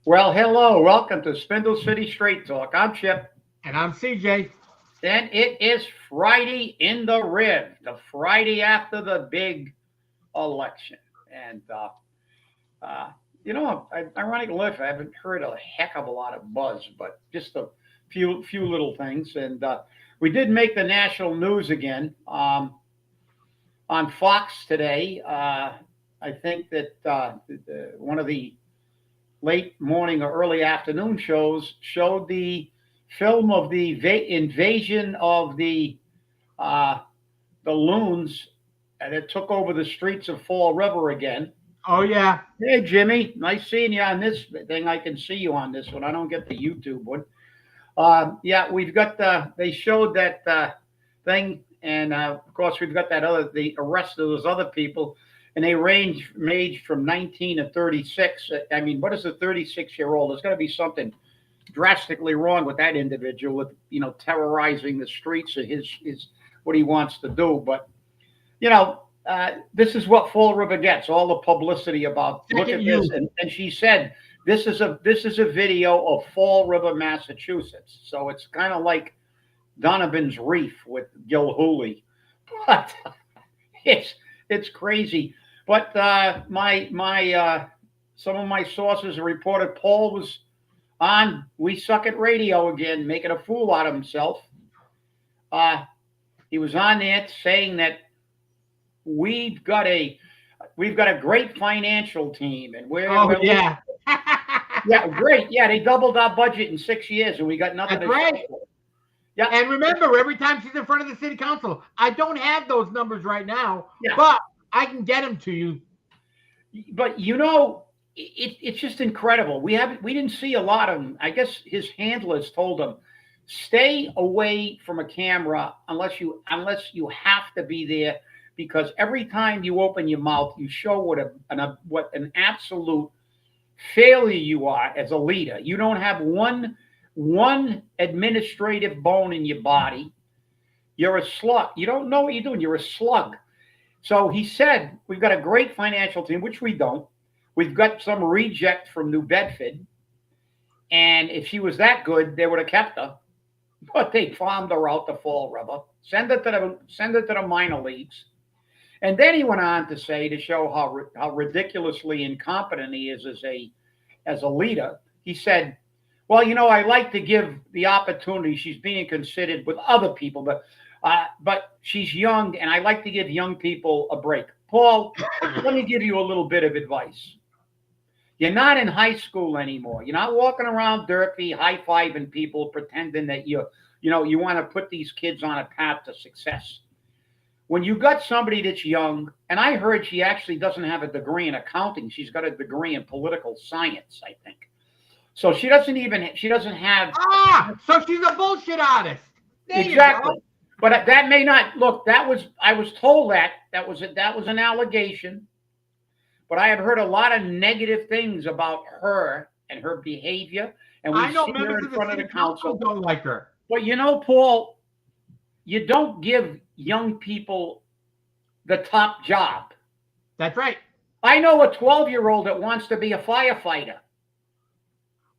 Well, hello. Welcome to Spindle City Straight Talk. I'm Chip, And I'm CJ. and it is Friday in the Riv, the Friday after the big election. And, uh, ironic enough, I haven't heard a heck of a lot of buzz, but just a few little things. And we did make the national news again on Fox today. I think that one of the late morning or early afternoon shows showed the film of the invasion of uh, the loons that took over the streets of Fall River again. Oh yeah. Hey Jimmy, nice seeing you on this thing. I can see you on this one. I don't get the YouTube one. Yeah, we've got they showed that thing, and of course we've got the arrest of those other people, and they ranged from 19 to 36. I mean, what is a 36-year-old? There's got to be something drastically wrong with that individual, with terrorizing the streets of his what he wants to do. But this is what Fall River gets, all the publicity about look Second at this. you. And she said this is a video of Fall River, Massachusetts. So it's kind of like Donovan's Reef with Gil Hooley. But it's it's crazy. But my some of my sources reported Paul was on We Suck at Radio again, making a fool out of himself. Uh, he was on there saying that we've got a we've got a great financial team, and Oh yeah. yeah, great. Yeah, they doubled our budget in 6 years, and we got nothing That's to show right. for it. Yeah, And remember, every time she's in front of the city council, I don't have those numbers right now, yeah. but I can get them to you. But it's just incredible. We didn't see a lot of him. I guess his handlers told him, stay away from a camera unless you have to be there, because every time you open your mouth, you show what an absolute failure you are as a leader. You don't have one administrative bone in your body. You're a slug. You don't know what you're doing. You're a slug. So he said, we've got a great financial team, which we don't. We've got some reject from New Bedford. And if she was that good, they would have kept her. But they farmed her out to Fall River, send it to the minor leagues. And then he went on to say, to show how ridiculously incompetent he is as a leader. He said, well, I like to give the opportunity. She's being considered with other people, but she's young, and I like to give young people a break. Paul, let me give you a little bit of advice. You're not in high school anymore. You're not walking around dirty, high fiving people, pretending that you want to put these kids on a path to success. When you got somebody that's young, and I heard she actually doesn't have a degree in accounting, she's got a degree in political science, I think. So she doesn't have So she's a bullshit artist. There you exactly. go. But that may not look. I was told that was an allegation, but I have heard a lot of negative things about her and her behavior, and I we've know seen her members in of the front of the city council council. don't like her. But Paul, you don't give young people the top job. That's right. I know a 12-year-old that wants to be a firefighter.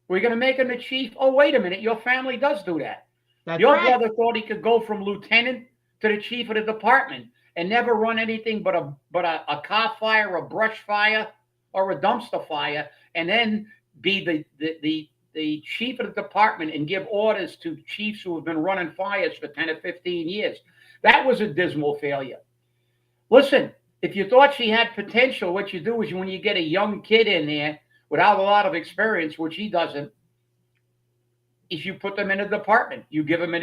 We're going to make him the chief. Oh, wait a minute. Your family does do that. That's Your right. brother thought he could go from lieutenant to the chief of the department and never run anything but a car fire, a brush fire, or a dumpster fire, and then be the chief of the department and give orders to chiefs who have been running fires for 10 or 15 years. That was a dismal failure. Listen, if you thought she had potential, what you do is when you get a young kid in there without a lot of experience, which he doesn't, is you put them in a department. You give them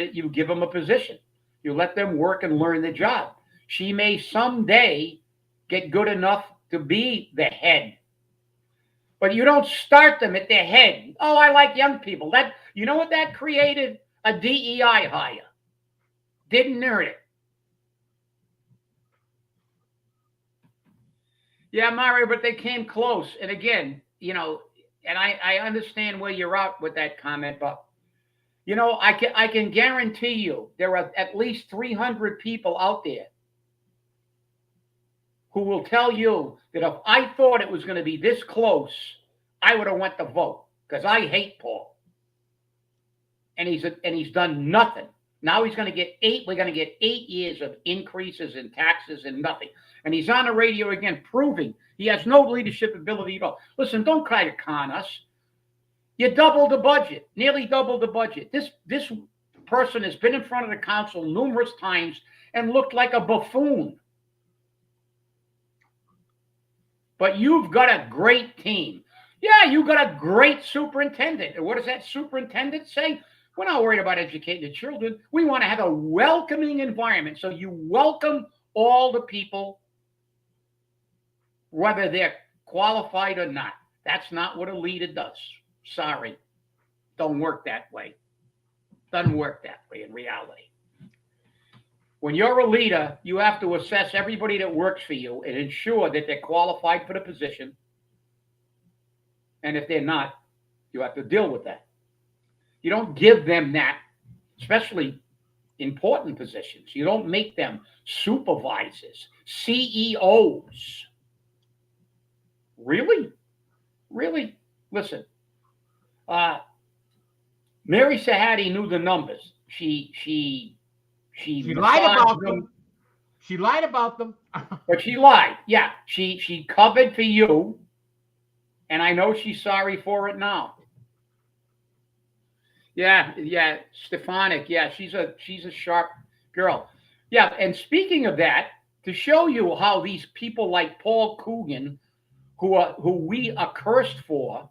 a position. You let them work and learn the job. She may someday get good enough to be the head, but you don't start them at the head. Oh, I like young people. That you know what that created? A DEI hire. Didn't earn it. Yeah, Mario, but they came close. And again, and I understand where you're at with that comment, but I can guarantee you there are at least 300 people out there who will tell you that if I thought it was going to be this close, I would have went to vote. because I hate Paul. And he's done nothing. Now he's going to get we're going to get 8 years of increases in taxes and nothing. And he's on the radio again proving he has no leadership ability at all. Listen, don't try to con us. You doubled the budget, nearly doubled the budget. This person has been in front of the council numerous times and looked like a buffoon. But you've got a great team. Yeah, you got a great superintendent. And what does that superintendent say? We're not worried about educating the children. We want to have a welcoming environment. So you welcome all the people, whether they're qualified or not. That's not what a leader does. Sorry. Don't work that way. Doesn't work that way in reality. When you're a leader, you have to assess everybody that works for you and ensure that they're qualified for the position. And if they're not, you have to deal with that. You don't give them that, especially important positions. You don't make them supervisors, CEOs. Really? Really? Listen, Mary Sahadi knew the numbers. She lied about them. She lied about them. But she lied. Yeah, she covered for you, and I know she's sorry for it now. Yeah, Stefanik. Yeah, she's a sharp girl. Yeah, and speaking of that, to show you how these people like Paul Coogan, who we are cursed for.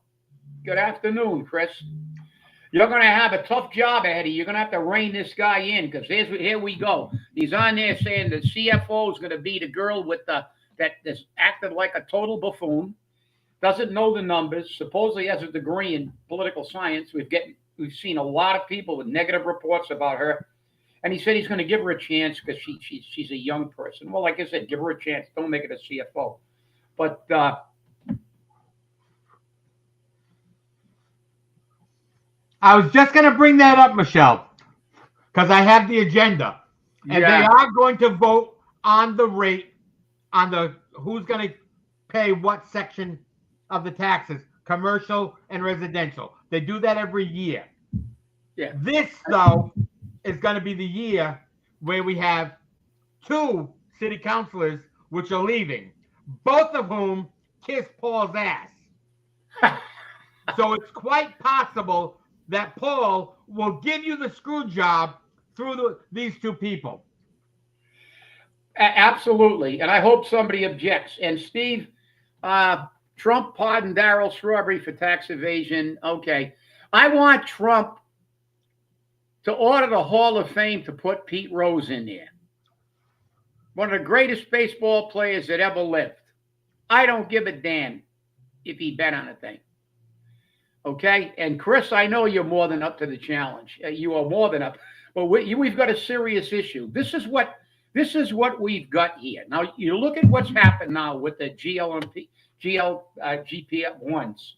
Good afternoon, Chris. You're going to have a tough job ahead of you. You're going to have to rein this guy in because here we go. He's on there saying the CFO is going to be the girl with that's acted like a total buffoon, doesn't know the numbers, supposedly has a degree in political science. We've seen a lot of people with negative reports about her. And he said he's going to give her a chance because she's a young person. Well, like I said, give her a chance. Don't make it a CFO. But I was just going to bring that up, Michelle, because I have the agenda. And they are going to vote on the rate, on the who's going to pay what section of the taxes, commercial and residential. They do that every year. Yeah. This, though, is going to be the year where we have 2 city councilors which are leaving, both of whom kiss Paul's ass. So it's quite possible that Paul will give you the screw job through these 2 people. Absolutely. And I hope somebody objects. And Steve, Trump pardoned Darryl Strawberry for tax evasion. Okay. I want Trump to order the Hall of Fame to put Pete Rose in there. One of the greatest baseball players that ever lived. I don't give a damn if he bet on a thing. Okay? And Chris, I know you're more than up to the challenge. You are more than up. But we've got a serious issue. This is what we've got here. Now, you look at what's happened now with the GP1s.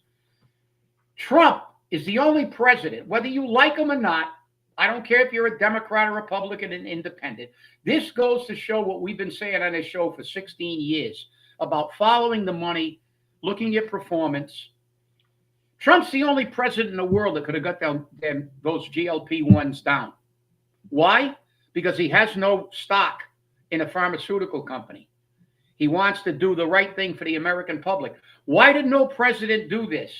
Trump is the only president, whether you like him or not. I don't care if you're a Democrat or Republican and independent. This goes to show what we've been saying on this show for 16 years about following the money, looking at performance. Trump's the only president in the world that could have got those GLP-1s down. Why? Because he has no stock in a pharmaceutical company. He wants to do the right thing for the American public. Why did no president do this?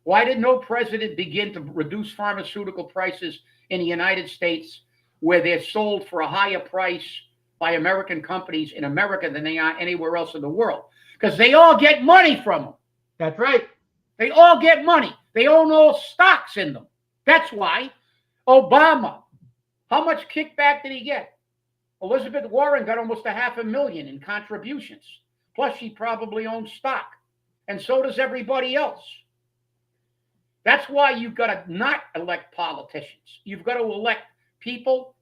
Why did no president begin to reduce pharmaceutical prices in the United States where they're sold for a higher price by American companies in America than they are anywhere else in the world? Because they all get money from them. That's right. They all get money. They own all stocks in them. That's why. Obama, how much kickback did he get? Elizabeth Warren got almost $500,000 in contributions. Plus, she probably owns stock. And so does everybody else. That's why you've got to not elect politicians. You've got to elect people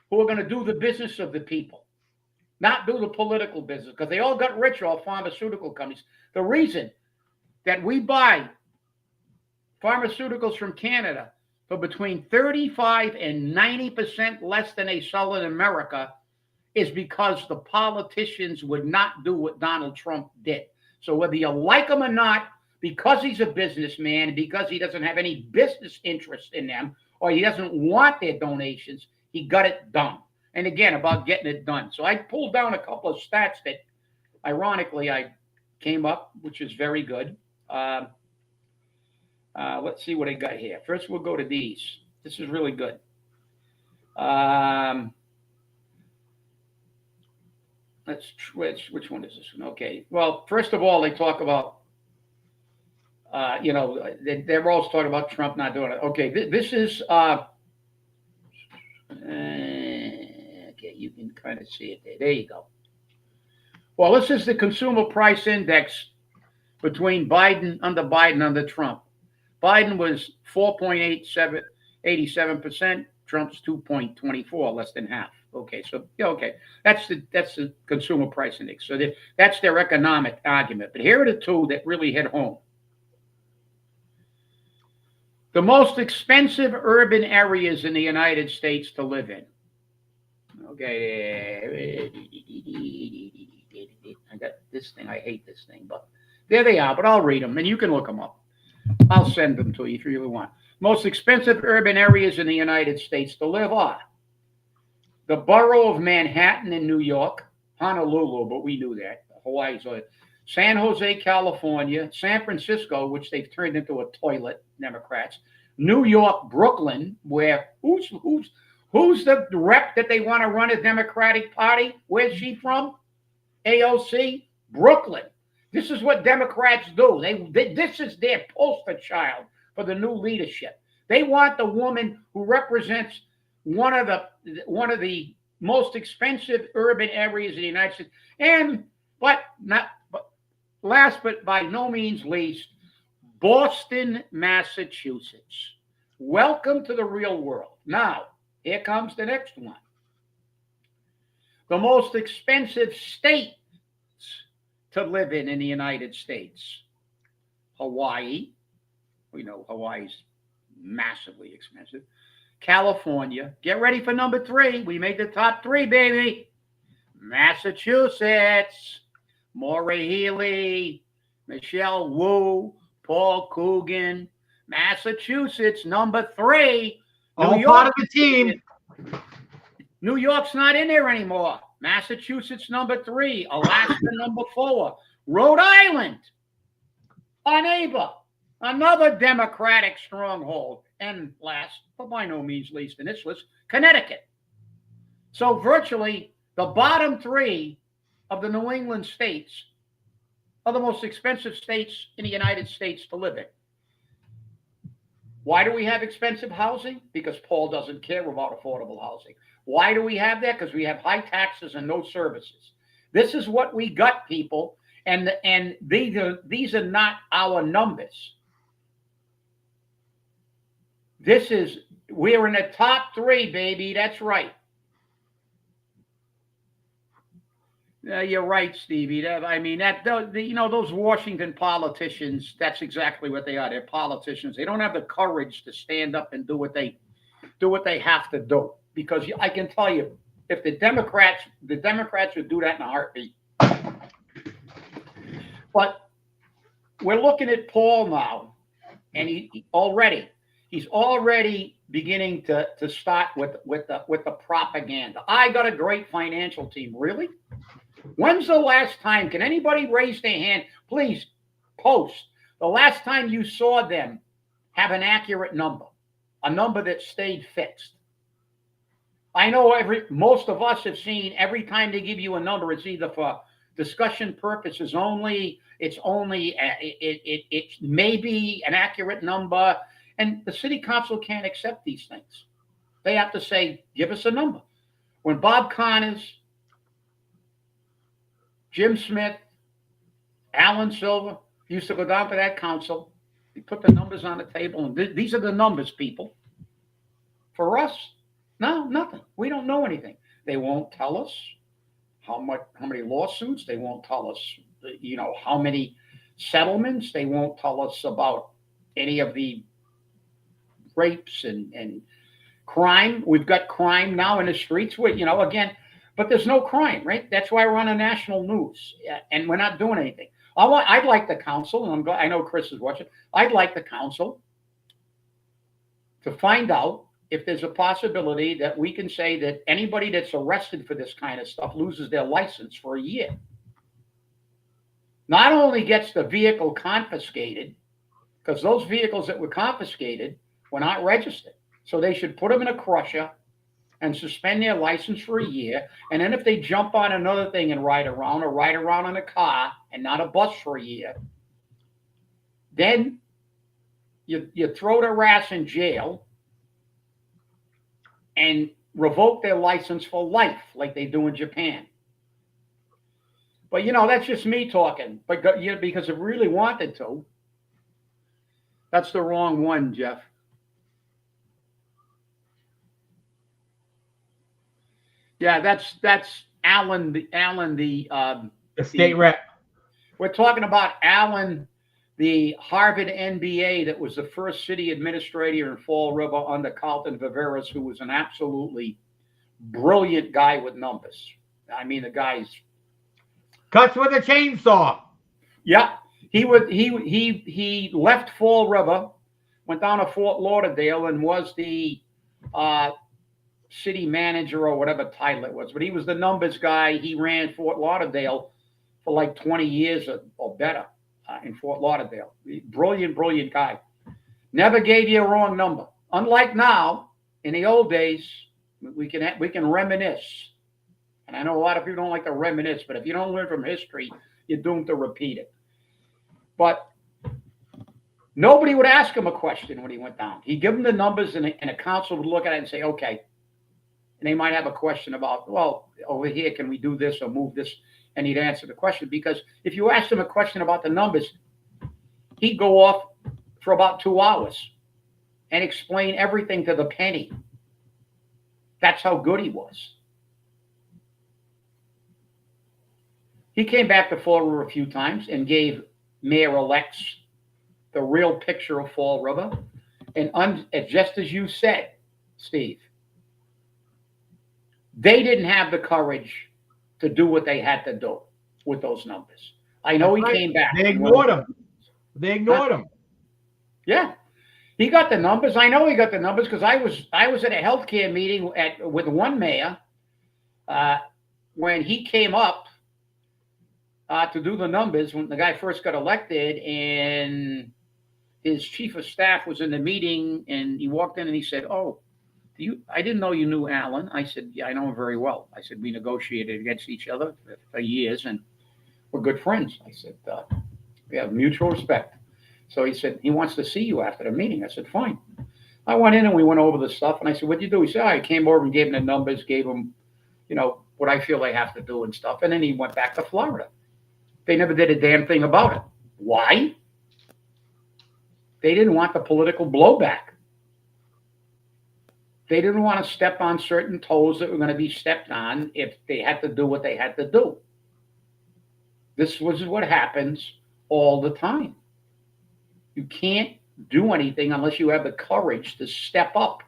who are going to do the business of the people, not do the political business, because they all got rich off pharmaceutical companies. The reason that we buy pharmaceuticals from Canada for between 35 and 90% less than they sell in America is because the politicians would not do what Donald Trump did. So whether you like them or not, because he's a businessman and because he doesn't have any business interest in them or he doesn't want their donations, he got it done. And again, about getting it done. So I pulled down a couple of stats that, ironically, I came up, which is very good. Let's see what I got here. First, we'll go to these. This is really good. Which one is this one? Okay. Well, first of all, they talk about, they're always talking about Trump not doing it. Okay. This is, okay, you can kind of see it there. There you go. Well, this is the consumer price index between under Trump. Biden was 4.87%. Trump's 2.24, less than half. Okay, so okay, that's the consumer price index. So that's their economic argument. But here are the two that really hit home. The most expensive urban areas in the United States to live in. Okay, I got this thing. I hate this thing, but there they are. But I'll read them, and you can look them up. I'll send them to you if you really want. Most expensive urban areas in the United States to live are the borough of Manhattan in New York, Honolulu, but we knew that. Hawaii's San Jose, California, San Francisco, which they've turned into a toilet, Democrats. New York, Brooklyn, where who's the rep that they want to run a Democratic Party? Where's she from? AOC, Brooklyn. This is what Democrats do. This is their poster child for the new leadership. They want the woman who represents one of the most expensive urban areas in the United States, but last but by no means least, Boston, Massachusetts. Welcome to the real world. Now, here comes the next one. The most expensive states to live in the United States. Hawaii. We know Hawaii's massively expensive. California. Get ready for number 3. We made the top 3, baby. Massachusetts. Maura Healey, Michelle Wu, Paul Coogan. Massachusetts, number 3. All part of the team. New York's not in there anymore. Massachusetts, number 3. Alaska, number 4. Rhode Island, our neighbor, another Democratic stronghold. And last, but by no means least in this list, Connecticut. So virtually the bottom 3 of the New England states are the most expensive states in the United States to live in. Why do we have expensive housing? Because Paul doesn't care about affordable housing. Why do we have that? Because we have high taxes and no services. This is what we got, people, and these are not our numbers. We're in the top 3, baby. That's right. You're right, Stevie. Those Washington politicians, that's exactly what they are. They're politicians. They don't have the courage to stand up and do what they have to do. Because I can tell you, if the Democrats would do that in a heartbeat. But we're looking at Paul now, and he's already beginning to start with the propaganda. I got a great financial team. Really? When's the last time? Can anybody raise their hand? Please post the last time you saw them have an accurate number, a number that stayed fixed. I know most of us have seen every time they give you a number, it's either for discussion purposes only. It's maybe an accurate number, and the city council can't accept these things. They have to say, give us a number. When Bob Connors, Jim Smith, Alan Silver used to go down to that council, they put the numbers on the table, and these are the numbers, people. For us, no, nothing. We don't know anything. They won't tell us how many lawsuits. They won't tell us, how many settlements. They won't tell us about any of the rapes and crime. We've got crime now in the streets. But there's no crime, right? That's why we're on the national news, and we're not doing anything. I'd like the council, and I'm glad I know Chris is watching. I'd like the council to find out if there's a possibility that we can say that anybody that's arrested for this kind of stuff loses their license for a year. Not only gets the vehicle confiscated, because those vehicles that were confiscated were not registered. So they should put them in a crusher and suspend their license for a year. And then if they jump on another thing and ride around, or ride around in a car and not a bus for a year, then you throw their ass in jail and revoke their license for life like they do in Japan. But, that's just me talking. But because it really wanted to. That's the wrong one, Jeff. Yeah, that's Alan, the state rep. We're talking about Alan, the Harvard MBA that was the first city administrator in Fall River under Carlton Viveras, who was an absolutely brilliant guy with numbers. I mean, the guy's cuts with a chainsaw. Yeah, he left Fall River, went down to Fort Lauderdale, and was the city manager or whatever title it was. But he was the numbers guy. He ran Fort Lauderdale for like 20 years or better in Fort Lauderdale. Brilliant, brilliant guy. Never gave you a wrong number. Unlike now, in the old days, we can reminisce. And I know a lot of people don't like to reminisce, but if you don't learn from history, you're doomed to repeat it. But nobody would ask him a question when he went down. He'd give them the numbers, and a council would look at it and say, okay. And they might have a question about, well, over here, can we do this or move this? And he'd answer the question. Because if you asked him a question about the numbers, he'd go off for about 2 hours and explain everything to the penny. That's how good he was. He came back to Fall River a few times and gave mayor-elects the real picture of Fall River. And just as you said, Steve, they didn't have the courage to do what they had to do with those numbers. I know he came back. They ignored him. Yeah. He got the numbers. I know he got the numbers because I was at a healthcare meeting with one mayor when he came up to do the numbers when the guy first got elected, and his chief of staff was in the meeting, and he walked in and he said, "Oh, I didn't know you knew Alan." I said, "Yeah, I know him very well." I said, "We negotiated against each other for years, and we're good friends." I said, "We have mutual respect." So he said, he wants to see you after the meeting. I said, fine. I went in and we went over the stuff, and I said, what'd you do? He said, I came over and gave him the numbers, gave him, what I feel they have to do and stuff. And then he went back to Florida. They never did a damn thing about it. Why? They didn't want the political blowback. They didn't want to step on certain toes that were going to be stepped on if they had to do what they had to do. This was what happens all the time. You can't do anything unless you have the courage to step up.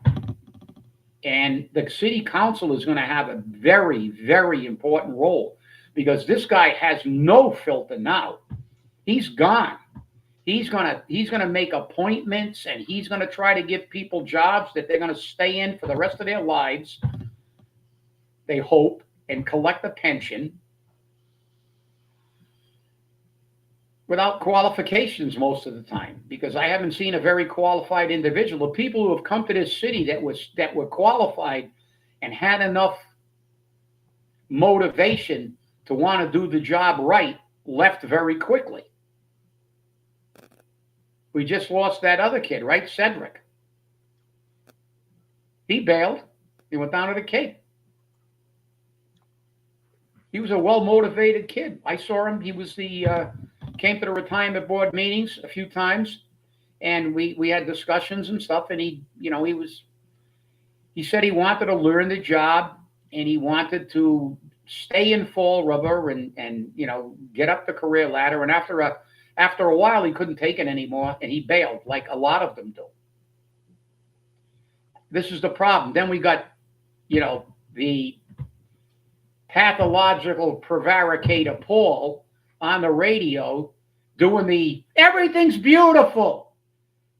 And the city council is going to have a very, very important role because this guy has no filter now. He's gone. He's gonna make appointments, and he's gonna try to give people jobs that they're gonna stay in for the rest of their lives. They hope, and collect a pension without qualifications most of the time, because I haven't seen a very qualified individual. The people who have come to this city that were qualified and had enough motivation to want to do the job right left very quickly. We just lost that other kid, right? Cedric. He bailed. He went down to the Cape. He was a well-motivated kid. I saw him. He was came to the retirement board meetings a few times, and we had discussions and stuff. And he said he wanted to learn the job, and he wanted to stay in Fall River and get up the career ladder. And after a while, he couldn't take it anymore, and he bailed, like a lot of them do. This is the problem. Then we got, the pathological prevaricator Paul on the radio everything's beautiful.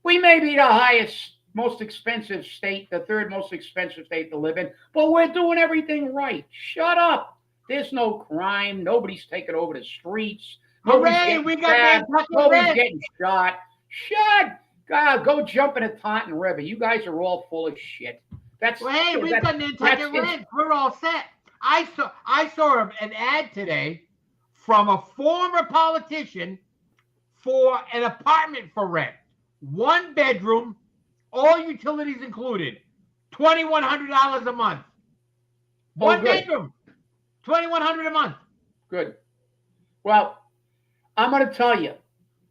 We may be the most expensive state, the third most expensive state to live in, but we're doing everything right. Shut up. There's no crime. Nobody's taking over the streets. Hooray, we got Nantucket Nobody's Red. getting shot. God, go jump in a Taunton River. You guys are all full of shit. We've got Nantucket Red. We're all set. I saw an ad today from a former politician for an apartment for rent. 1 bedroom, all utilities included, $2,100 a month. One bedroom, $2,100 a month. Good. Well, I'm going to tell you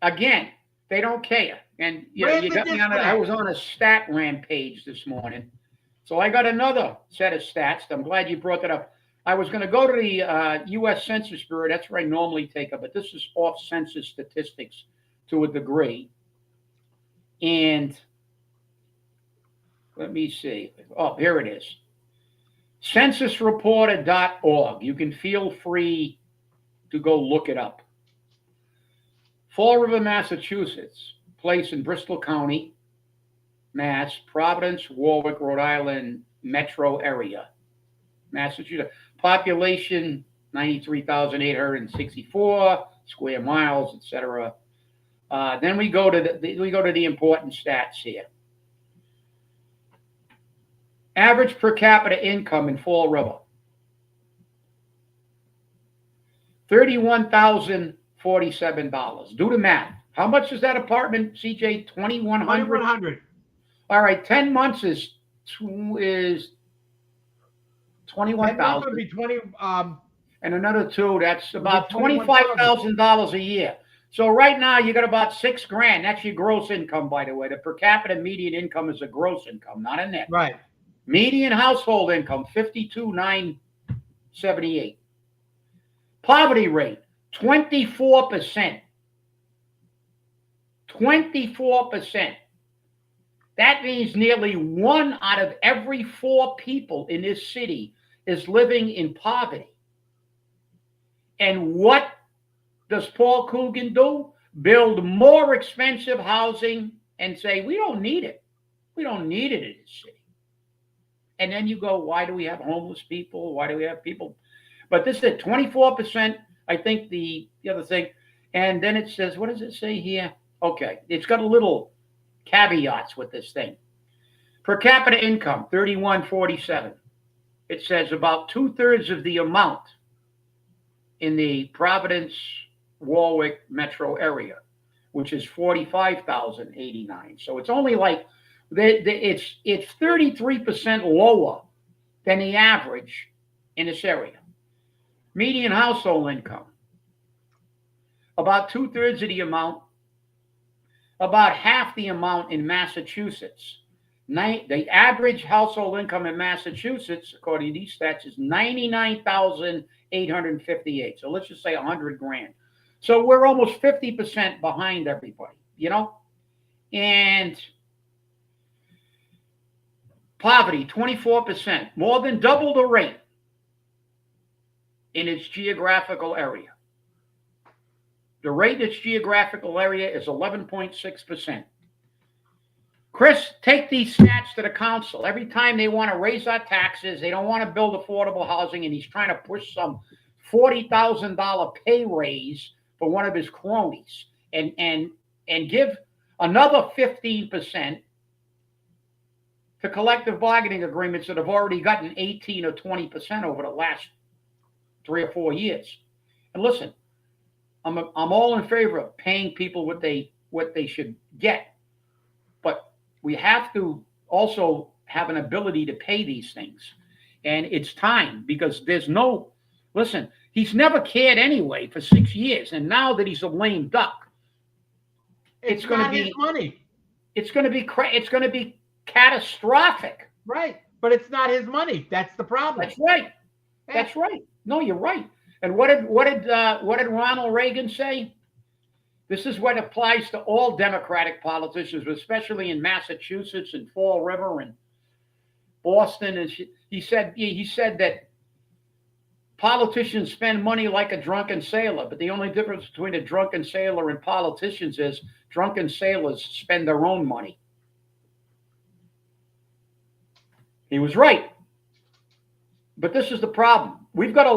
again. They don't care, and you got me on. I was on a stat rampage this morning, so I got another set of stats. I'm glad you brought that up. I was going to go to the U.S. Census Bureau. That's where I normally take it, but this is off census statistics to a degree. And let me see. Oh, here it is. Censusreporter.org. You can feel free to go look it up. Fall River, Massachusetts, place in Bristol County, Mass, Providence, Warwick, Rhode Island metro area, Massachusetts. Population 93,864 square miles, etc. Then we go to the important stats here. Average per capita income in Fall River, $31,047. Do the math. How much is that apartment, CJ? 2,100. 2,100. All right, 10 months is 21,000. Would be 20. And another 2. That's about $25,000 a year. So right now you got about $6,000. That's your gross income, by the way. The per capita median income is a gross income, not a net. Right. Median household income, $52,978. Poverty rate, 24%. 24%. That means nearly 1 out of every 4 people in this city is living in poverty. And what does Paul Coogan do? Build more expensive housing and say, we don't need it. We don't need it in this city. And then you go, why do we have homeless people? Why do we have people? But this is at 24%, I think the other thing. And then it says, what does it say here? Okay, it's got a little caveats with this thing. Per capita income, $31,447. It says about 2/3 of the amount in the Providence, Warwick metro area, which is $45,089. So it's only like it's 33% lower than the average in this area. Median household income, about 2/3 of the amount, about half the amount in Massachusetts. The average household income in Massachusetts, according to these stats, is $99,858. So let's just say $100,000. So we're almost 50% behind everybody, and poverty, 24%, more than double the rate in its geographical area. The rate in its geographical area is 11.6%. Chris, take these stats to the council. Every time they want to raise our taxes, they don't want to build affordable housing, and he's trying to push some $40,000 pay raise for one of his cronies and give another 15% to collective bargaining agreements that have already gotten 18 or 20% over the last 3 or 4 years. And listen, I'm all in favor of paying people what they should get, but we have to also have an ability to pay these things, and it's time, because listen, he's never cared anyway for 6 years, and now that he's a lame duck, it's going to be his money. It's going to be catastrophic. Right, but it's not his money. That's the problem. That's right. That's right. No, you're right. And what did Ronald Reagan say? This is what applies to all Democratic politicians, especially in Massachusetts and Fall River and Boston. And he said that politicians spend money like a drunken sailor, but the only difference between a drunken sailor and politicians is drunken sailors spend their own money. He was right. But this is the problem. We've got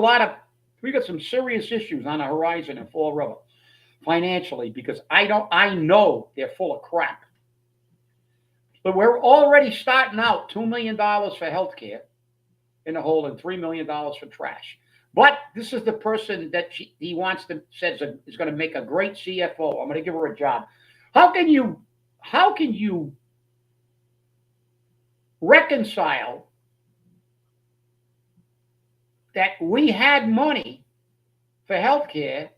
some serious issues on the horizon in Fall River financially because I know they're full of crap. But we're already starting out $2 million for healthcare in the hole and $3 million for trash. But this is the person that he says is going to make a great CFO. I'm going to give her a job. How can you reconcile that we had money for healthcare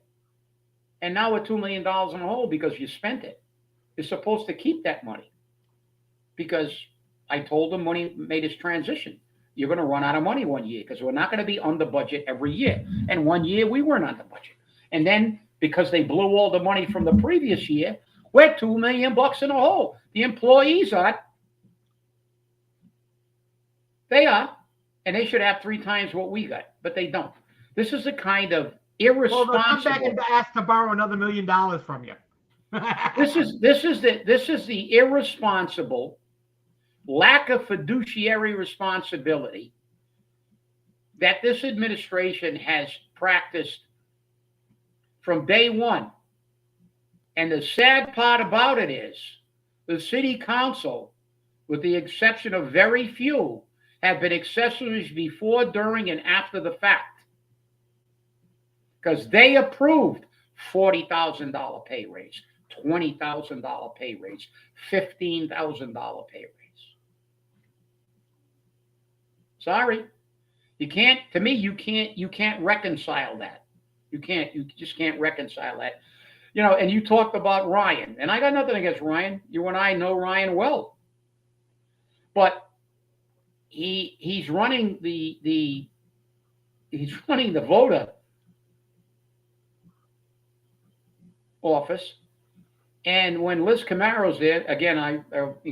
and now we're $2 million in the hole because you spent it? You're supposed to keep that money because I told him when he made his transition, you're going to run out of money one year because we're not going to be under budget every year. And one year we weren't under budget. And then because they blew all the money from the previous year, we're $2 million in the hole. The employees are. They are. And they should have 3 times what we got, but they don't. This is the kind of irresponsible. Well, they'll come back and ask to borrow another $1 million from you. This is the irresponsible lack of fiduciary responsibility that this administration has practiced from day one. And the sad part about it is the city council, with the exception of very few, have been accessories before, during, and after the fact. Because they approved $40,000 pay raise, $20,000 pay raise, $15,000 pay raise. Sorry. You can't reconcile that. You just can't reconcile that. And you talked about Ryan, and I got nothing against Ryan. You and I know Ryan well. But he's running the voter office, and when Liz Camaro's there, again, I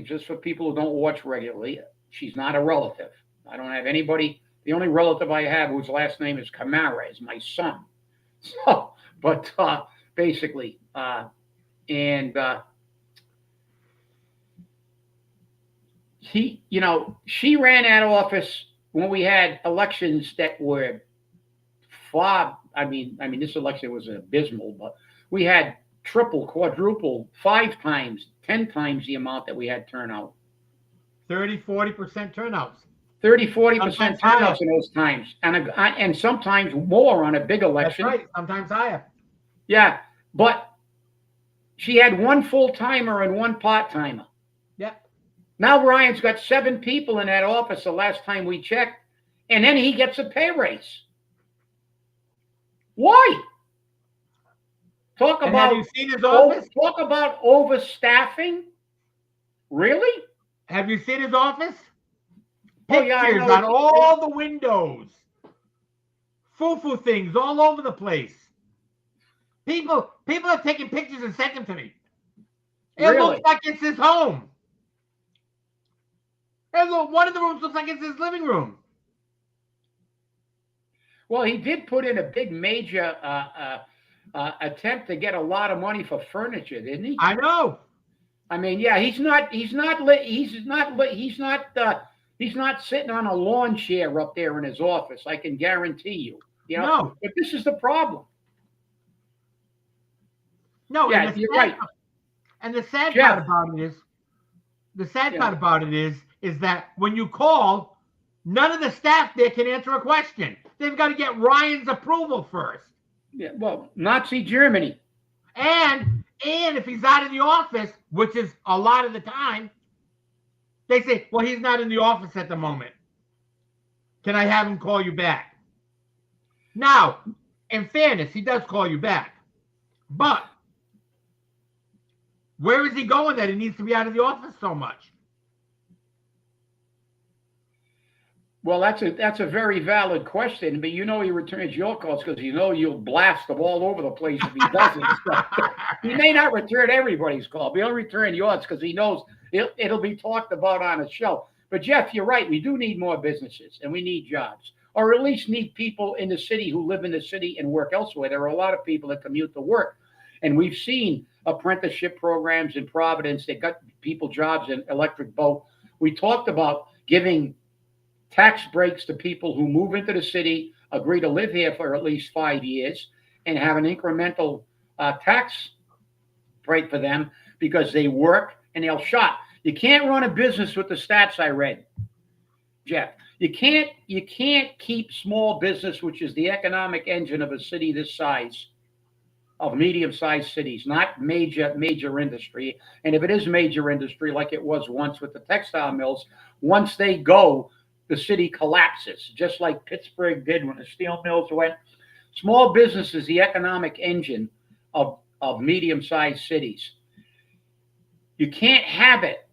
just for people who don't watch regularly, she's not a relative. I don't have anybody. The only relative I have whose last name is Camara is my son. So, but basically, she ran that office when we had elections that were far. I mean, this election was abysmal, but we had triple, quadruple, 5 times, 10 times the amount that we had turnout. 30-40% turnouts. 30-40% turnouts in those times, and sometimes more on a big election. That's right. Sometimes higher. Yeah, but she had 1 full-timer and 1 part-timer. Yep. Now Ryan's got 7 people in that office the last time we checked, and then he gets a pay raise. Why? Have you seen his office? Talk about overstaffing. Really? Have you seen his office? Oh, yeah, I know. On all the windows. Foo-foo things all over the place. People are taking pictures and sent them to me. It looks like it's his home. One of the rooms looks like it's his living room. Well, he did put in a big major attempt to get a lot of money for furniture, didn't he? I know. I mean, yeah, he's not sitting on a lawn chair up there in his office. I can guarantee you. No. But this is the problem. No, yeah, you're right. And the sad part about it is that when you call, none of the staff there can answer a question. They've got to get Ryan's approval first. Yeah, well, Nazi Germany. And if he's out of the office, which is a lot of the time, they say, well, he's not in the office at the moment. Can I have him call you back? Now, in fairness, he does call you back. But where is he going that he needs to be out of the office so much? Well, that's a very valid question, but he returns your calls because you'll blast them all over the place if he doesn't. He may not return everybody's call, but he'll return yours because he knows it'll be talked about on a show. But Jeff, you're right. We do need more businesses and we need jobs. or at least need people in the city who live in the city and work elsewhere. There are a lot of people that commute to work. And we've seen apprenticeship programs in Providence that got people jobs in electric boat. We talked about giving tax breaks to people who move into the city, agree to live here for at least 5 years, and have an incremental tax break for them because they work and they'll shop. You can't run a business with the stats I read, Jeff. You can't keep small business, which is the economic engine of a city this size, of medium-sized cities, not major industry. And if it is major industry, like it was once with the textile mills, once they go, the city collapses, just like Pittsburgh did when the steel mills went. Small business is the economic engine of medium-sized cities. You can't have it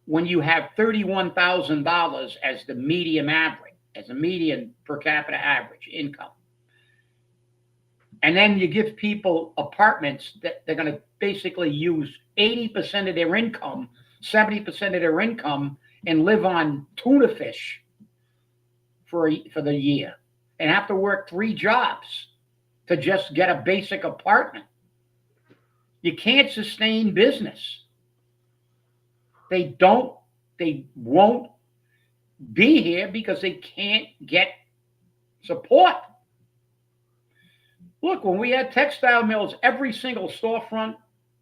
when you have $31,000 as the median average, as a median per capita average income. And then you give people apartments that they're going to basically use 80% of their income, 70% of their income, and live on tuna fish for the year and have to work 3 jobs to just get a basic apartment. You can't sustain business. They won't be here because they can't get support. Look, when we had textile mills, every single storefront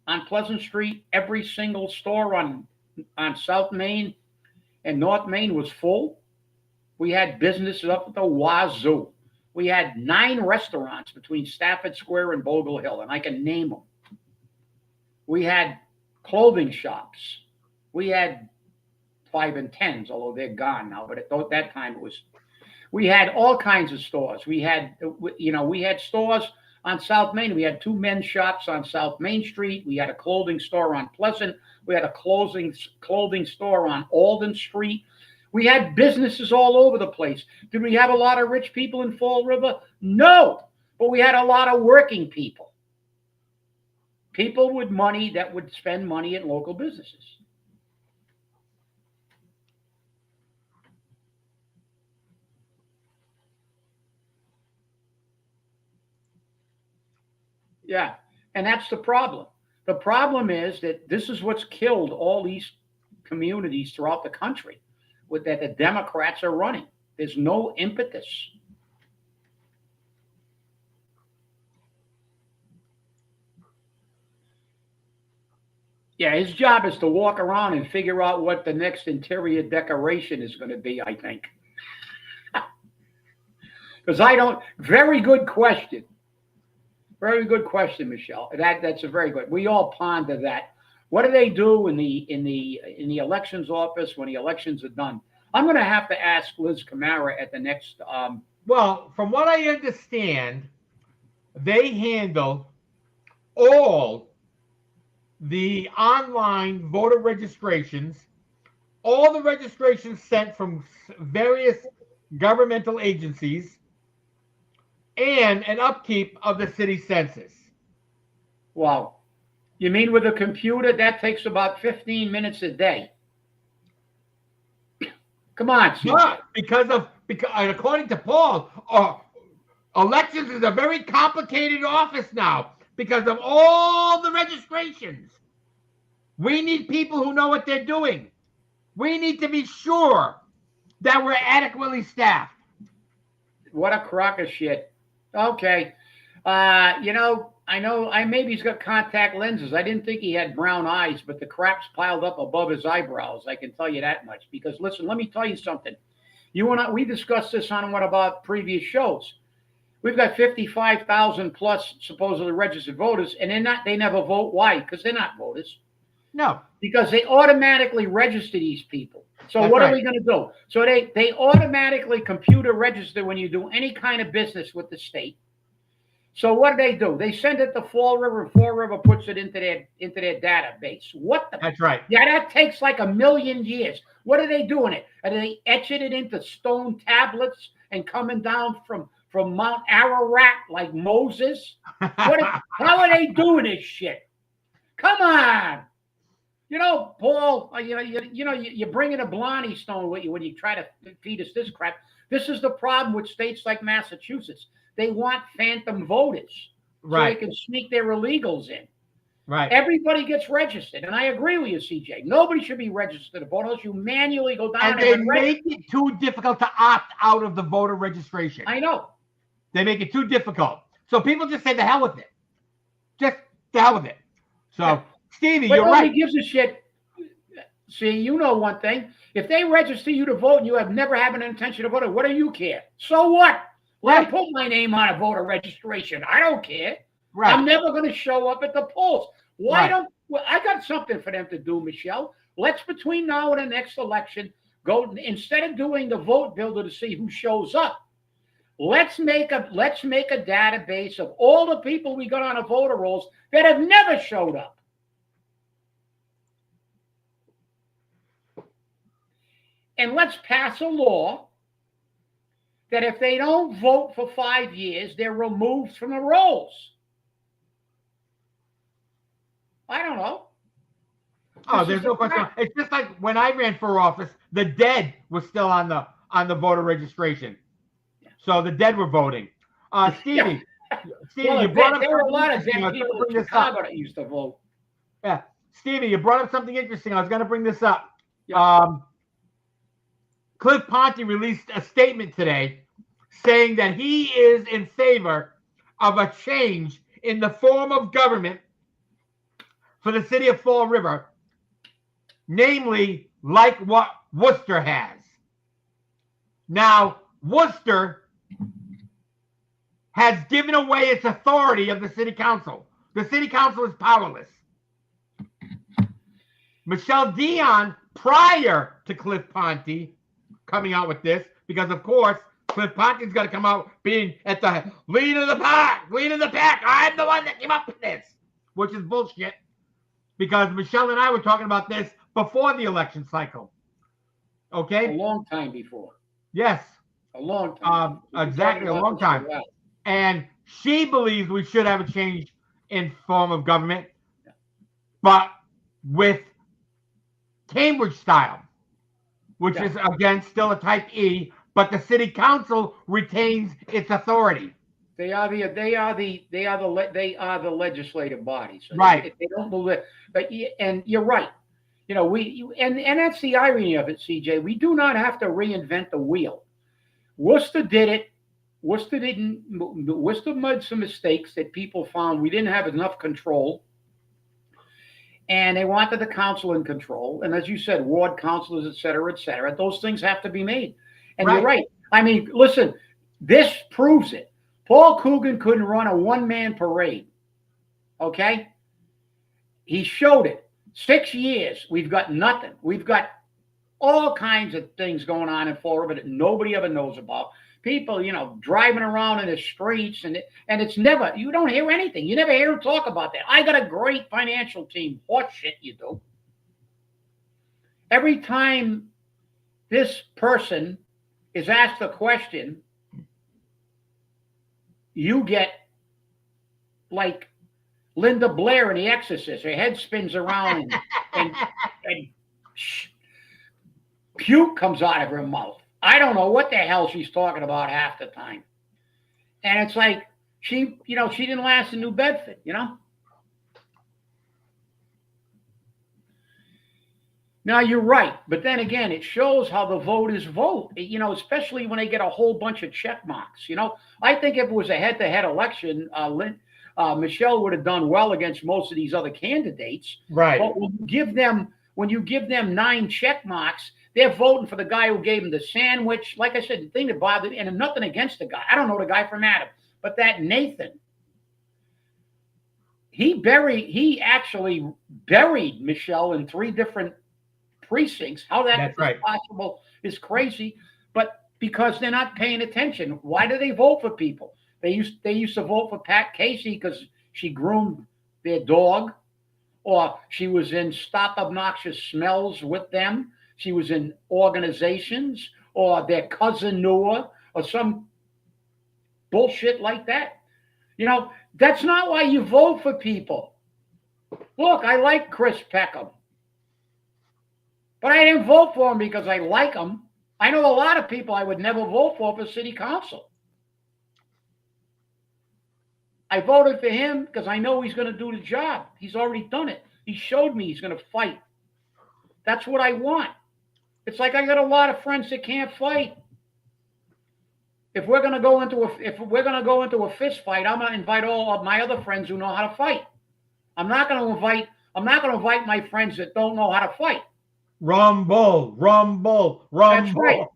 on Pleasant Street, every single store on South Main and North Main was full. We had businesses up at the wazoo. We had 9 restaurants between Stafford Square and Bogle Hill, and I can name them. We had clothing shops. We had 5 and 10s, although they're gone now, but at that time it was. We had all kinds of stores. We had stores on South Main. We had 2 men's shops on South Main Street. We had a clothing store on Pleasant. We had a clothing store on Alden Street. We had businesses all over the place. Did we have a lot of rich people in Fall River? No, but we had a lot of working people. People with money that would spend money at local businesses. Yeah, and that's the problem. The problem is that this is what's killed all these communities throughout the country, with that the Democrats are running. There's no impetus. Yeah, his job is to walk around and figure out what the next interior decoration is going to be, I think. Because I don't, very good question. Very good question, Michelle. That's a very good. We all ponder that. What do they do in the elections office when the elections are done? I'm going to have to ask Liz Camara at the next. Well, from what I understand, they handle all the online voter registrations, all the registrations sent from various governmental agencies, and an upkeep of the city census. Wow. You mean with a computer? That takes about 15 minutes a day. Come on, But because according to Paul, elections is a very complicated office now because of all the registrations. We need people who know what they're doing. We need to be sure that we're adequately staffed. What a crock of shit. Okay. Maybe he's got contact lenses. I didn't think he had brown eyes, but the crap's piled up above his eyebrows. I can tell you that much. Because listen, let me tell you something. You and I, we discussed this on one of our previous shows. We've got 55,000 plus supposedly registered voters, and they never vote. Why? Because they're not voters. No. Because they automatically register these people. So That's what right. are we going to do? So they automatically computer register when you do any kind of business with the state. So what do? They send it to Fall River, and Fall River puts it into their database. What the? That's right. Yeah, that takes like 1,000,000 years. What are they doing it? Are they etching it into stone tablets and coming down from Mount Ararat like Moses? How are they doing this shit? Come on. Paul, you bring in a Blarney Stone with you when you try to feed us this crap. This is the problem with states like Massachusetts. They want phantom voters so they Right. can sneak their illegals in. Right. Everybody gets registered, and I agree with you, CJ. Nobody should be registered to vote unless you manually go down And they and make it too difficult to opt out of the voter registration. I know. They make it too difficult. So people just say the hell with it. Just the hell with it. So, Yeah. Stevie, But you're nobody right. gives a shit. See, you know one thing. If they register you to vote and you have never had an intention to vote, what do you care? So what? Let them put my name on a voter registration. I don't care. Right. I'm never going to show up at the polls. Why Right. don't well, I got something for them to do, Michelle? Let's between now and the next election go instead of doing the vote builder to see who shows up. Let's make a database of all the people we got on the voter rolls that have never showed up. And let's pass a law that if they don't vote for 5 years, they're removed from the rolls. I don't know. Oh, there's no question. It's just like when I ran for office, the dead was still on the voter registration. So the dead were voting. Stevie, Well, you brought up there were a lot of something dead interesting. people in Chicago that used to vote. Yeah, Stevie, you brought up something interesting. I was going to bring this up. Yeah. Cliff Ponte released a statement today saying that he is in favor of a change in the form of government for the city of Fall River, namely like what Worcester has. Now, Worcester has given away its authority of the city council. The city council is powerless. Michelle Dion, prior to Cliff Ponte coming out with this, because of course, Cliff Ponte's got to come out being at the lead of the pack. I'm the one that came up with this, which is bullshit. Because Michelle and I were talking about this before the election cycle. Okay? A long time before. Yes. A long time. Exactly, a long time. And she believes we should have a change in form of government, but with Cambridge style, which is again still a type E, but the city council retains its authority. They are the legislative body. So right. They don't believe, and you're right. And that's the irony of it, CJ. We do not have to reinvent the wheel. Worcester did it. Worcester didn't. Worcester made some mistakes that people found we didn't have enough control, and they wanted the council in control. And as you said, ward councilors, et cetera, et cetera. Those things have to be made. And you're right. I mean, listen, this proves it. Paul Coogan couldn't run a one-man parade. Okay? He showed it. 6 years, we've got nothing. We've got all kinds of things going on in Fall River that nobody ever knows about. People, driving around in the streets, and it's never, you don't hear anything. You never hear them talk about that. I got a great financial team. Horse shit, you do. Every time this person is asked a question, you get like Linda Blair in The Exorcist. Her head spins around and puke comes out of her mouth. I don't know what the hell she's talking about half the time. And it's like she didn't last in New Bedford, Now, you're right. But then again, it shows how the voters vote, especially when they get a whole bunch of check marks. I think if it was a head-to-head election, Michelle would have done well against most of these other candidates. Right. But when you give them 9 check marks, they're voting for the guy who gave them the sandwich. Like I said, the thing that bothered me, and nothing against the guy. I don't know the guy from Adam, but that Nathan, he actually buried Michelle in 3 different precincts. How that's possible is crazy, but because they're not paying attention. Why do they vote for people? They used to vote for Pat Casey because she groomed their dog, or she was in Stop Obnoxious Smells with them. She was in organizations, or their cousin knew her, or some bullshit like that. That's not why you vote for people. Look, I like Chris Peckham. But I didn't vote for him because I like him. I know a lot of people I would never vote for city council. I voted for him because I know he's going to do the job. He's already done it. He showed me he's going to fight. That's what I want. It's like I got a lot of friends that can't fight. If we're going to go into a fist fight, I'm going to invite all of my other friends who know how to fight. I'm not going to invite my friends that don't know how to fight. Rumble, rumble, rumble. That's right.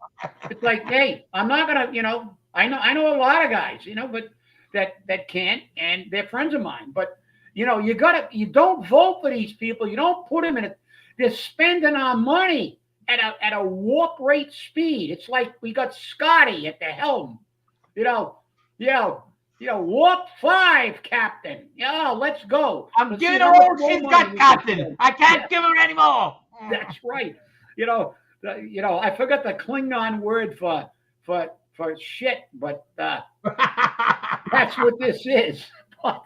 It's like, hey, I'm not going to, I know a lot of guys, but that can't, and they're friends of mine. But you don't vote for these people. You don't put them in it. They're spending our money at a warp rate speed. It's like we got Scotty at the helm. Warp 5, Captain. Let's go. I'm giving her all she's got, Captain. I can't give her any more. That's right. I forgot the Klingon word for shit, but that's what this is. But,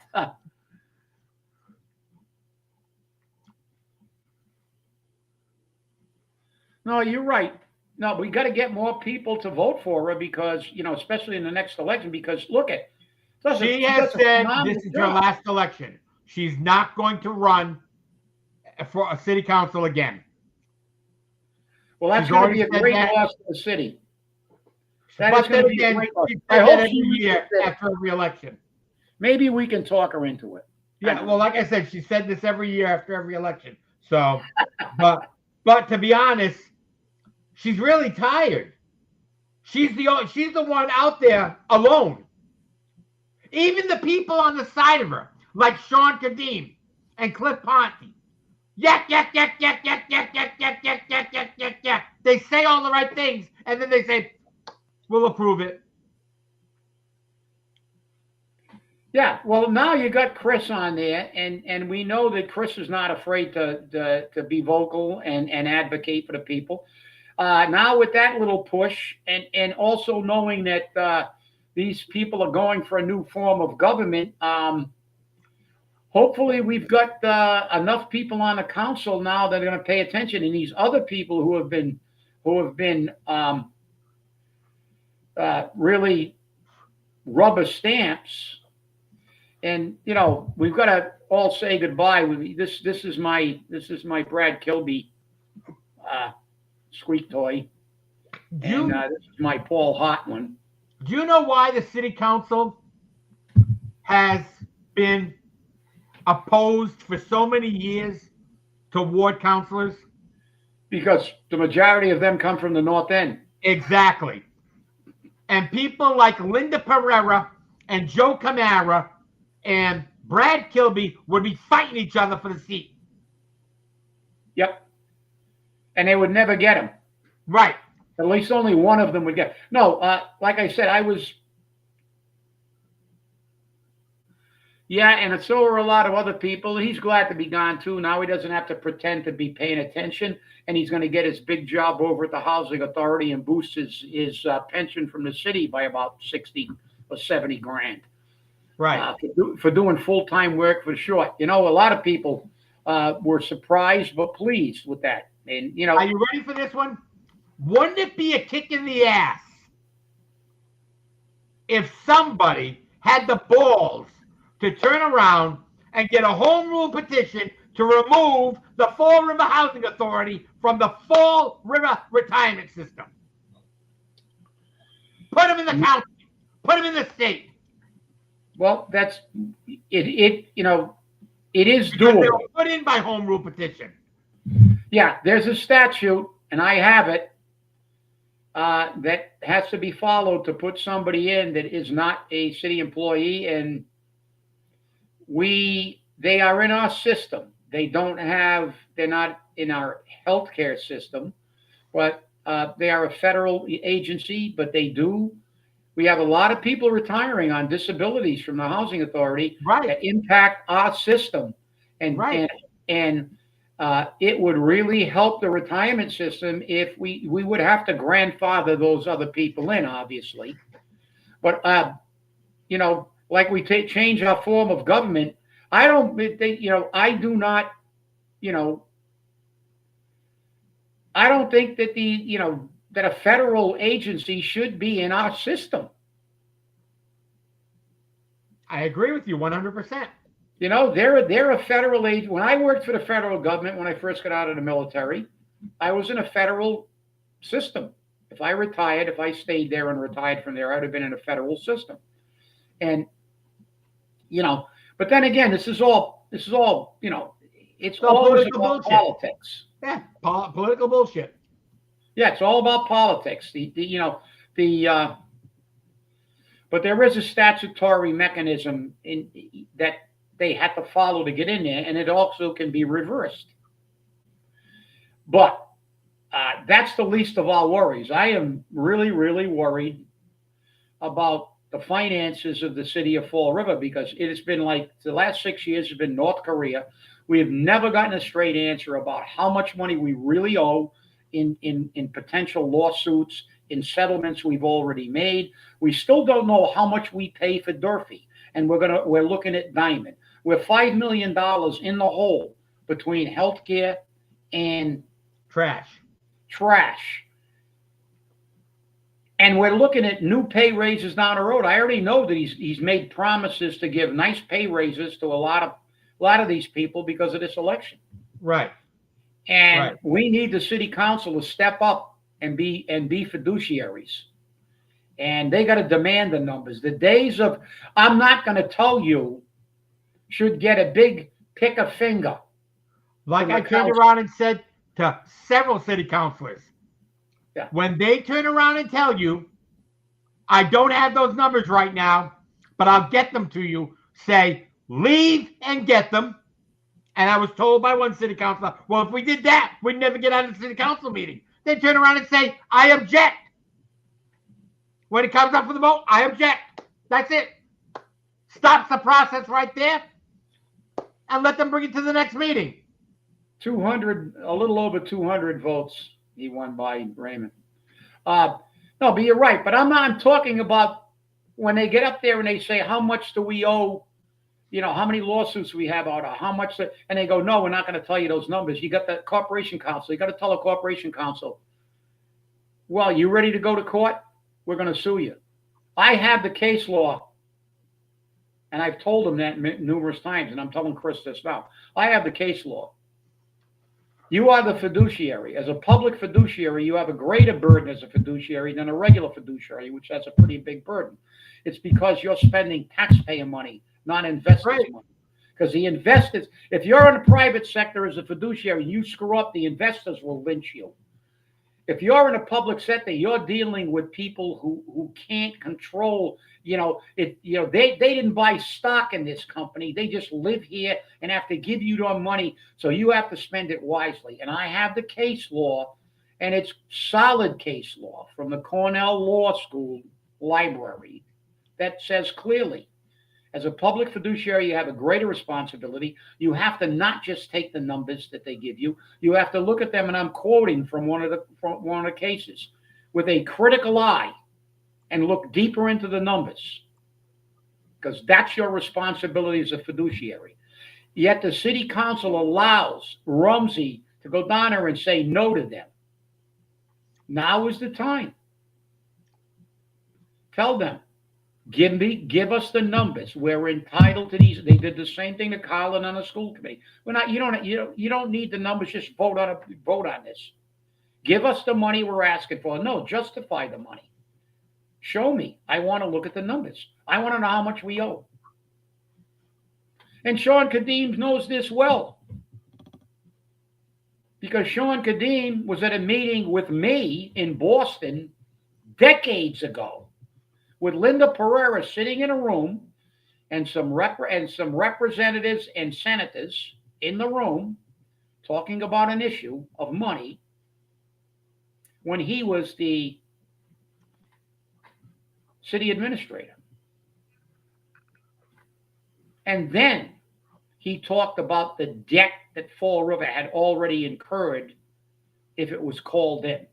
no, you're right. No, we got to get more people to vote for her because, especially in the next election, because look at. She has said this is her last election. She's not going to run for a city council again. Well, that's going to be a great loss to the city. But then again, I hope every year after a re-election. Maybe we can talk her into it. Yeah, well, like I said, she said this every year after every election. So, but to be honest, she's really tired. She's the one out there alone. Even the people on the side of her, like Sean Kadim and Cliff Ponte, yak. They say all the right things, and then they say, "We'll approve it." Yeah, well, now you got Chris on there, and we know that Chris is not afraid to be vocal and advocate for the people. Now with that little push, and also knowing that these people are going for a new form of government, hopefully we've got enough people on the council now that are going to pay attention, and these other people who have been really rubber stamps. And we've got to all say goodbye. This is my Brad Kilby squeak toy, and this is my Paul Hott one. Do you know why the city council has been opposed for so many years to ward councilors? Because the majority of them come from the North End. Exactly. And people like Linda Pereira and Joe Camara and Brad Kilby would be fighting each other for the seat. Yep. And they would never get him. Right. At least only one of them would get. No, like I said, yeah, and so are a lot of other people. He's glad to be gone too. Now he doesn't have to pretend to be paying attention, and he's going to get his big job over at the housing authority and boost his pension from the city by about 60 or 70 grand. Right. For doing full-time work for short. A lot of people were surprised but pleased with that. And are you ready for this one? Wouldn't it be a kick in the ass if somebody had the balls to turn around and get a home rule petition to remove the Fall River Housing Authority from the Fall River retirement system? Put them in the county. Put them in the state. Well, that's it. It is because doable. They were put in by home rule petition. Yeah, there's a statute, and I have it, that has to be followed to put somebody in that is not a city employee, and they are in our system. They're not in our healthcare system, but they are a federal agency, but we have a lot of people retiring on disabilities from the housing authority that impact our system. And it would really help the retirement system if we would have to grandfather those other people in, obviously. But, like we change our form of government, I I don't think that that a federal agency should be in our system. I agree with you 100%. They're a federal agent. When I worked for the federal government, when I first got out of the military, I was in a federal system. If I retired, if I stayed there and retired from there, I'd have been in a federal system. And but then again, this is all it's So always political about bullshit. politics. Yeah, political bullshit. Yeah, it's all about politics. But there is a statutory mechanism that they have to follow to get in there, and it also can be reversed. But that's the least of our worries. I am really, really worried about the finances of the city of Fall River because it has been like the last 6 years has been North Korea. We have never gotten a straight answer about how much money we really owe in potential lawsuits, in settlements we've already made. We still don't know how much we pay for Durfee, and we're looking at Diamond. We're $5 million in the hole between healthcare and trash. And we're looking at new pay raises down the road. I already know that he's made promises to give nice pay raises to a lot of these people because of this election. Right. And we need the city council to step up and be fiduciaries. And they got to demand the numbers. The days of I'm not going to tell you should get a big pick a finger. Like I turned around and said to several city councilors, yeah. When they turn around and tell you, I don't have those numbers right now, but I'll get them to you, say, leave and get them. And I was told by one city councilor, well, if we did that, we'd never get out of the city council meeting. They turn around and say, I object. When it comes up for the vote, I object. That's it. Stops the process right there and let them bring it to the next meeting. 200, a little over 200 votes he won by Raymond. No, but you're right. But I'm talking about when they get up there and they say, how much do we owe? How many lawsuits we have out, how much, and they go, no, we're not going to tell you those numbers. You got the corporation council. You got to tell the corporation council, well, you ready to go to court? We're going to sue you. I have the case law, and I've told them that numerous times, and I'm telling Chris this now. I have the case law. You are the fiduciary. As a public fiduciary, you have a greater burden as a fiduciary than a regular fiduciary, which has a pretty big burden. It's because you're spending taxpayer money, not investors' money. Because the investors, if you're in the private sector as a fiduciary, you screw up, the investors will lynch you. If you're in a public sector, you're dealing with people who can't control, they didn't buy stock in this company. They just live here and have to give you their money. So you have to spend it wisely. And I have the case law, and it's solid case law from the Cornell Law School library that says clearly, as a public fiduciary, you have a greater responsibility. You have to not just take the numbers that they give you. You have to look at them, and I'm quoting from one of the cases, with a critical eye and look deeper into the numbers, because that's your responsibility as a fiduciary. Yet the city council allows Rumsey to go down there and say no to them. Now is the time. Tell them. Give us the numbers. We're entitled to these. They did the same thing to Colin on the school committee. We're not. You don't need the numbers. Just vote on this. Give us the money we're asking for. No, justify the money. Show me. I want to look at the numbers. I want to know how much we owe. And Sean Kadeem knows this well, because Sean Kadeem was at a meeting with me in Boston decades ago, with Linda Pereira sitting in a room and some representatives and senators in the room talking about an issue of money when he was the city administrator. And then he talked about the debt that Fall River had already incurred if it was called in,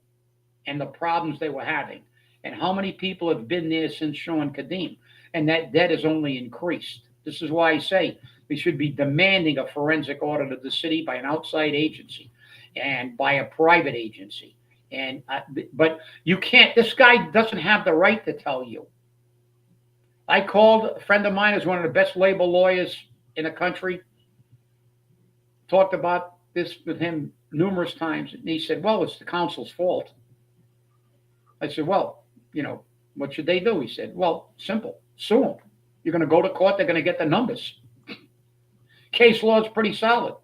and the problems they were having. And how many people have been there since Sean Kadeem? And that debt has only increased. This is why I say we should be demanding a forensic audit of the city by an outside agency. and by a private agency. And but you can't. This guy doesn't have the right to tell you. I called a friend of mine, who's one of the best labor lawyers in the country. Talked about this with him numerous times, and he said, "Well, it's the council's fault." I said, "Well, what should they do?" He said, "Well, simple, sue them. You're going to go to court. They're going to get the numbers. Case law is pretty solid.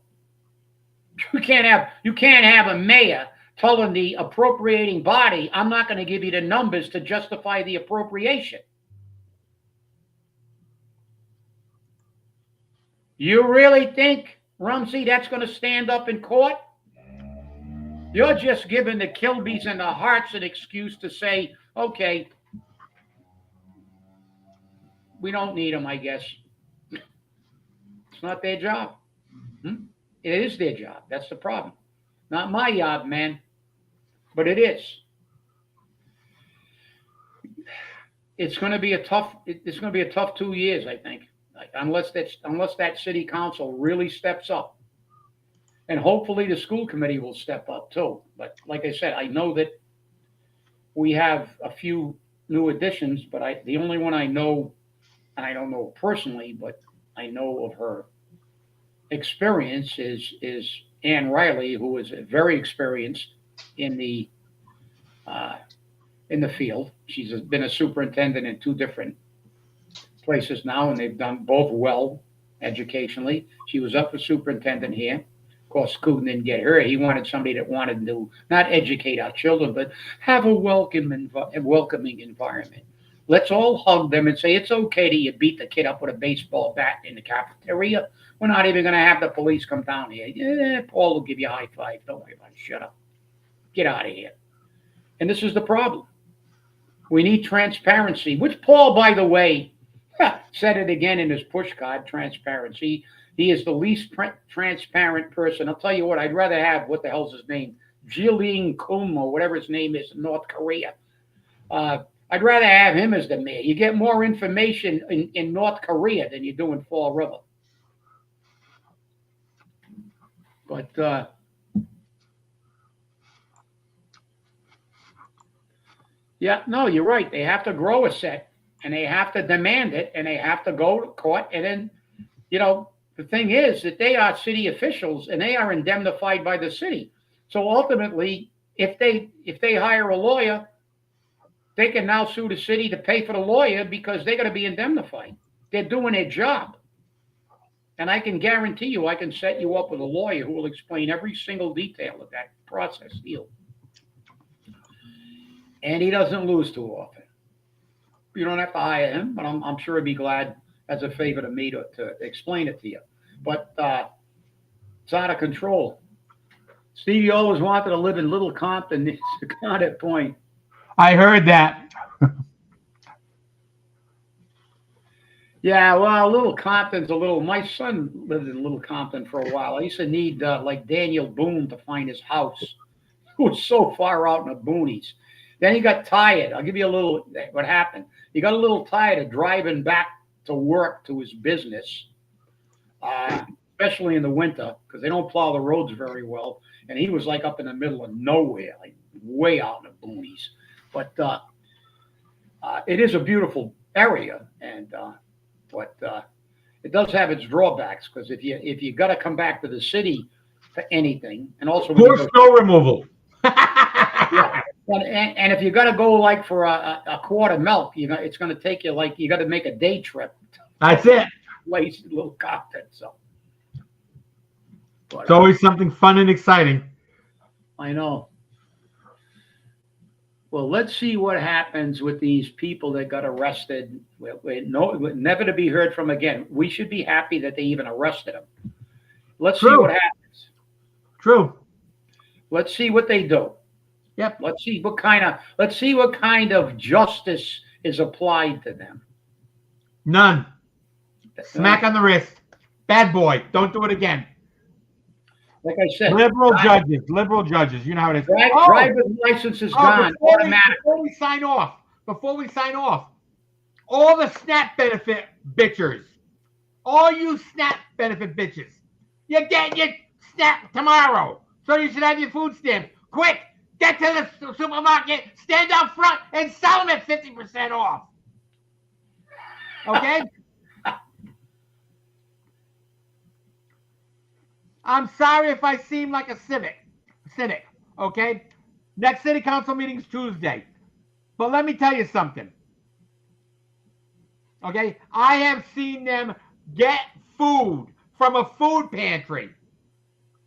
You can't have a mayor telling the appropriating body, 'I'm not going to give you the numbers to justify the appropriation.' You really think, Rumsey, that's going to stand up in court? You're just giving the Kilbys and the Harts an excuse to say, okay, we don't need them, I guess. It's not their job. It is their job. That's the problem. Not my job, man. But it is. It's going to be a tough 2 years, I think. Unless that city council really steps up. And hopefully the school committee will step up too. But like I said, I know that we have a few new additions, but the only one I know, and I don't know personally, but I know of her experience is Ann Riley, who is very experienced in the field. She's been a superintendent in 2 different places now, and they've done both well educationally. She was up for superintendent here. Of course, Coogan didn't get her. He wanted somebody that wanted to not educate our children, but have a welcoming environment. Let's all hug them and say, it's okay that you beat the kid up with a baseball bat in the cafeteria. We're not even going to have the police come down here. Yeah, Paul will give you a high five. Don't worry about it. Shut up. Get out of here. And this is the problem. We need transparency, which Paul, by the way, said it again in his push card, transparency. He is the least transparent person. I'll tell you what, I'd rather have, what the hell's his name? Jilin Kum or whatever his name is in North Korea. I'd rather have him as the mayor. You get more information in North Korea than you do in Fall River. But yeah, no, you're right. They have to grow a set. And they have to demand it, and they have to go to court. And then, the thing is that they are city officials, and they are indemnified by the city. So ultimately, if they hire a lawyer, they can now sue the city to pay for the lawyer because they're going to be indemnified. They're doing their job. And I can guarantee you, I can set you up with a lawyer who will explain every single detail of that process deal. And he doesn't lose too often. You don't have to hire him, but I'm sure he'd be glad as a favor to me to explain it to you. But it's out of control. Stevie always wanted to live in Little Compton. It's got that point. I heard that. Yeah, well, Little Compton's my son lived in Little Compton for a while. I used to need like Daniel Boone to find his house. It was so far out in the boonies. Then he got tired. I'll give you what happened. He got a little tired of driving back to work to his business, especially in the winter, because they don't plow the roads very well. And he was like up in the middle of nowhere, like way out in the boonies. But it is a beautiful area, but it does have its drawbacks, because if you got to come back to the city for anything, and also for snow removal. Yeah. And if you got to go like for a quart of milk, it's going to take you you got to make a day trip. That's it. Wasted little content. So it's always something fun and exciting. I know. Well, let's see what happens with these people that got arrested. Never to be heard from again. We should be happy that they even arrested them. Let's see what happens. True. Let's see what they do. Yep. Let's see what kind of justice is applied to them. None. Smack on the wrist. Bad boy. Don't do it again. Like I said, liberal judges. You know how it is. Driver's license is gone automatically. Before we sign off, all the SNAP benefit bitchers, all you SNAP benefit bitches, you get your SNAP tomorrow. So you should have your food stamps. Quick, get to the supermarket, stand out front, and sell them at 50% off. Okay? I'm sorry if I seem like a cynic, okay? Next city council meeting's Tuesday. But let me tell you something. Okay? I have seen them get food from a food pantry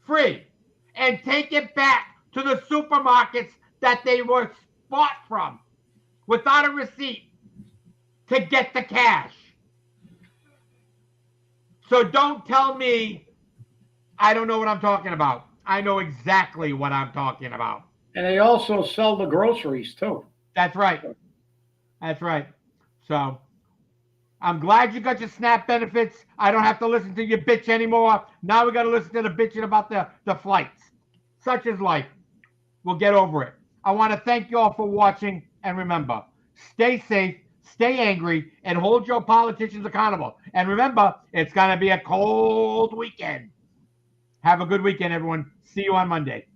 free and take it back to the supermarkets that they were bought from without a receipt to get the cash. So don't tell me I don't know what I'm talking about. I know exactly what I'm talking about. And they also sell the groceries too. That's right. That's right. So I'm glad you got your SNAP benefits. I don't have to listen to you bitch anymore. Now we got to listen to the bitching about the flights. Such is life. We'll get over it. I want to thank you all for watching. And remember, stay safe, stay angry, and hold your politicians accountable. And remember, it's going to be a cold weekend. Have a good weekend, everyone. See you on Monday.